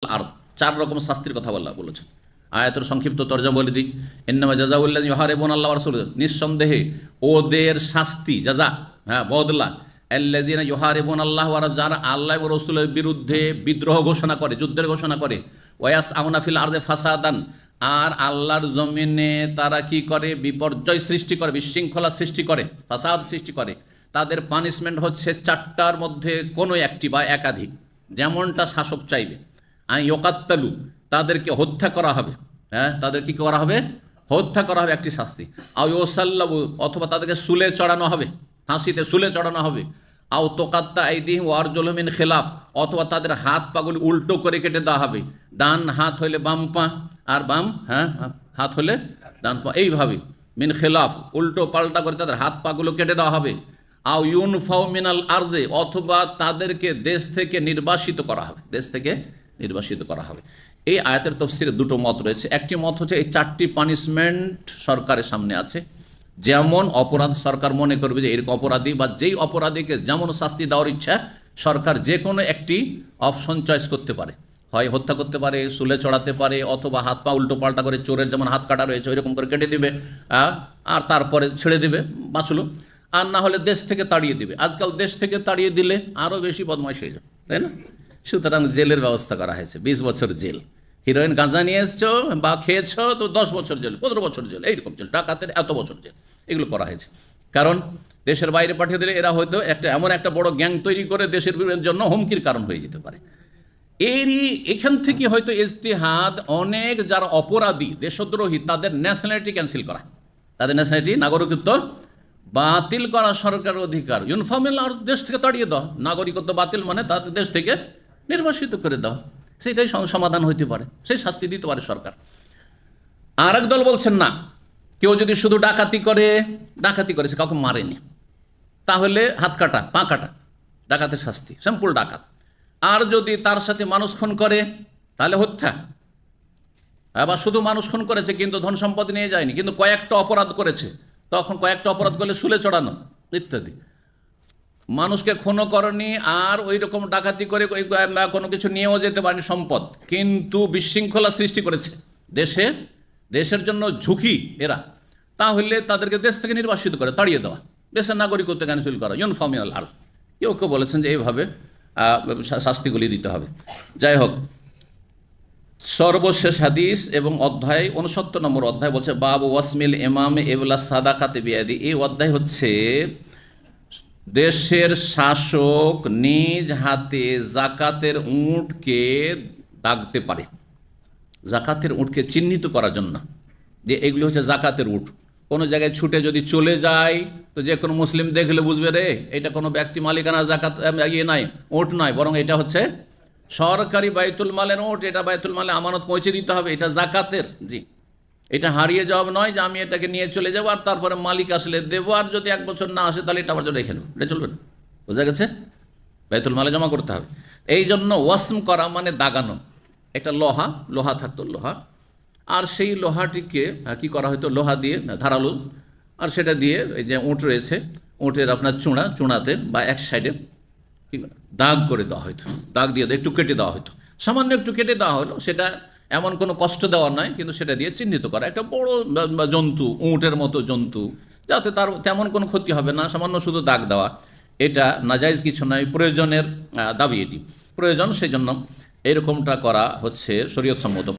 আর চার রকম শাস্তির কথা বলেছেন। আয়াতের সংক্ষিপ্ত তরজমা বলে দিই। ইন্নামা জাযাউল্লাযিনা ইউহারিবুনা আল্লাহ ওয়া রাসূলাহু, নিঃসন্দেহে ওদের শাস্তি, জাযা, বদলা, আল্লাযিনা ইউহারিবুনা আল্লাহ ওয়া রাসূলাহু, যারা আল্লাহ ও রাসূলের বিরুদ্ধে বিদ্রোহ ঘোষণা করে, যুদ্ধের ঘোষণা করে, ওয়া ইয়াসআউনা ফিল আরদি ফাসাদান, আর আল্লাহর জমিনে তারা কি করে, বিপর্যয় সৃষ্টি করে, বিশৃঙ্খলা সৃষ্টি করে, ফাসাদ সৃষ্টি করে। তাদের পানিশমেন্ট হচ্ছে চারটার মধ্যে কোনো একটি বা একাধিক, যেমনটা শাসক চাইবে। ইউকাত্তালু, তাদেরকে হত্যা করা হবে, তাদের কি করা হবে, হত্যা করা হবে একটি শাস্তি। আও ইউসাল্লাবু, অথবা তাদেরকে শুলে চড়ানো হবে, ফাঁসিতে শুলে চড়ানো হবে। আও তোকাত্তা আইদিহিম ওয়া আরজুলুহুম মিন খিলাফ, অথবা তাদের হাত পাগুলি উল্টো করে কেটে দেওয়া হবে। ডান হাত হইলে বাম পা, আর বাম হাত হলে ডান পা, এইভাবে মিন খিলাফ, উল্টো পাল্টা করে তাদের হাত পাগুলো কেটে দেওয়া হবে। আও ইউনফাউ মিনাল আরজে, অথবা তাদেরকে দেশ থেকে নির্বাসিত করা হবে, দেশ থেকে নির্বাসিত করা হবে। এই আয়াতের তাফসীরে দুটো মত রয়েছে। একটি মত হচ্ছে এই চারটি পানিশমেন্ট সরকারের সামনে আছে। যেমন অপরাধ সরকার মনে করবে যে এরকম অপরাধী, বা যেই অপরাধীকে যেমন শাস্তি দেওয়ার ইচ্ছা, সরকার যে কোনো একটি অপশন চয়েস করতে পারে। হয় হত্যা করতে পারে, শুলে চড়াতে পারে, অথবা হাত পা উল্টো পাল্টা করে, চোরের যেমন হাত কাটা রয়েছে ওইরকম করে কেটে দিবে, আর তারপরে ছেড়ে দিবে, বাঁচলো। আর না হলে দেশ থেকে তাড়িয়ে দিবে। আজকাল দেশ থেকে তাড়িয়ে দিলে আরও বেশি বদমাইশ হয়ে যাবে, তাই না? সুতরাং জেলের ব্যবস্থা করা হয়েছে, 20 বছর জেল। হিরোইন গাঁজা নিয়ে এসছো বা খেয়েছো তো 10 বছর জেল, 15 বছর জেল, এইরকম জেল। ডাকাতের এত বছর জেল, এগুলো করা হয়েছে। কারণ দেশের বাইরে পাঠিয়ে দিলে এরা হয়তো এমন একটা বড় গ্যাং তৈরি করে দেশের জন্য হুমকির কারণ হয়ে যেতে পারে। এখান থেকে হয়তো ইজতিহাদ অনেক যারা অপরাধী, দেশদ্রোহী, তাদের ন্যাশনালিটি ক্যান্সেল করা, তাদের ন্যাশনালিটি, নাগরিকত্ব বাতিল করা সরকারের অধিকার। ইউনিফর্মিল, আর দেশ থেকে তাড়িয়ে দাও, নাগরিকত্ব বাতিল মানে তাদের দেশ থেকে নির্বাসিত করে দাও, সেটাই সমাধান হইতে পারে, সেই শাস্তি দিতে পারে সরকার। আর এক দল বলছেন না, কেউ যদি শুধু ডাকাতি করেছে, কাউকে মারেনি, তাহলে হাত কাটা, পা কাটা, ডাকাতের শাস্তি, সিম্পল ডাকাত। আর যদি তার সাথে মানুষ খুন করে তাহলে হত্যা। আবার শুধু মানুষ খুন করেছে কিন্তু ধন সম্পদ নিয়ে যায়নি, কিন্তু কয়েকটা অপরাধ করেছে, তখন কয়েকটা অপরাধ করলে শুলে চড়ানো ইত্যাদি। মানুষকে খুনও করেনি, আর ওই রকম ডাকাতি করে কোনো কিছু নিয়েও যেতে পারেনি সম্পদ, কিন্তু বিশৃঙ্খলা সৃষ্টি করেছে দেশের জন্য ঝুঁকি এরা, তাহলে তাদেরকে দেশ থেকে নির্বাসিত করে তাড়িয়ে দেওয়া, দেশের নাগরিকত্ব ক্যান্সেল করা, ইউনিফর্মিয়াল আর্জ। কেউ বলেছেন যে এইভাবে শাস্তিগুলি দিতে হবে। যাই হোক, সর্বশেষ হাদিস এবং অধ্যায় 69 নম্বর অধ্যায় বলছে বাব ওয়াসমিল ইমামে এবলা সাদাকাতে বিয়াদি। এই অধ্যায় হচ্ছে দেশের শাসক নিজ হাতে জাকাতের উটকে দাগতে পারে, জাকাতের উটকে চিহ্নিত করার জন্য, যে এগুলি হচ্ছে জাকাতের উট। কোনো জায়গায় ছুটে যদি চলে যায় তো যে কোনো মুসলিম দেখলে বুঝবে, রে এটা কোনো ব্যক্তি মালিকানা জাকাত নাই, উট নয়, বরং এটা হচ্ছে সরকারি বাইতুল মালের উট, এটা বাইতুল মালে আমানত পৌঁছে দিতে হবে, এটা জাকাতের। জি, এটা হারিয়ে যাওয়া নয় যে আমি এটাকে নিয়ে চলে যাবো আর তারপরে মালিক আসলে দেবো, আর যদি 1 বছর না আসে তাহলে এটা আমার জন্য রেখে নেবো, এটা চলবে না। বোঝা গেছে? বাইতুল মালে জমা করতে হবে। এই জন্য ওয়াসম করা মানে দাগানো। একটা লোহা থাকতো, লোহা, আর সেই লোহাটিকে কি করা হতো, লোহা দিয়ে ধারালো, আর সেটা দিয়ে এই যে উঁট রয়েছে, উঁটের আপনার চূড়াতে বা এক সাইডে দাগ করে দেওয়া হতো, দাগ দিয়ে একটু কেটে দেওয়া হতো, সামান্য একটু কেটে দেওয়া হলো, সেটা এমন কোনো কষ্ট দেওয়া নয়, কিন্তু সেটা দিয়ে চিহ্নিত করা একটা বড় জন্তু, উঁটের মতো জন্তু, যাতে তার তেমন কোনো ক্ষতি হবে না, সামান্য শুধু দাগ দেওয়া। এটা নাজাইজ কিছু নয়, প্রয়োজনের দাবি, এটি প্রয়োজন, সেই জন্য এরকমটা করা হচ্ছে শরীয়ত সম্মত।